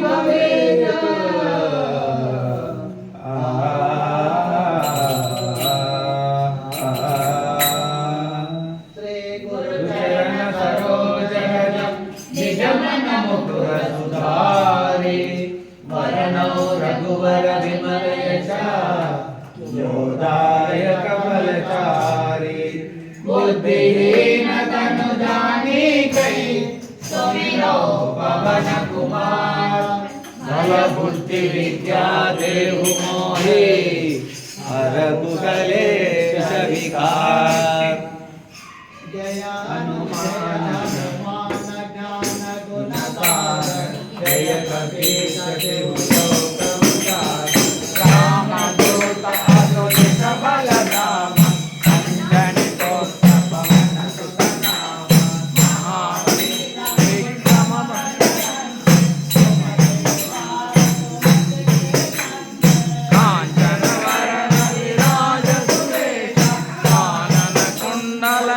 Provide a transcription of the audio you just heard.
भवेत् श्री गुरुचरण सरोज निजमन मुकुर सुधारी वरणौ रघुवर विमल यशा योदायक बलचारी बुद्धिहीन तनु जानिकै सुमिरौ पवन कुमार बल बुद्धि विद्या देहु मोहि हरतु कलेश विकार जय हनुमान ज्ञान गुण सागर जय कपीश तिहु लोक उजागर रामदूत अतुलित बल धाम अंजनी पुत्र पवन सुत नाम महावीर विक्रम कांचन वरण विराज सुरेश कानन कुंडल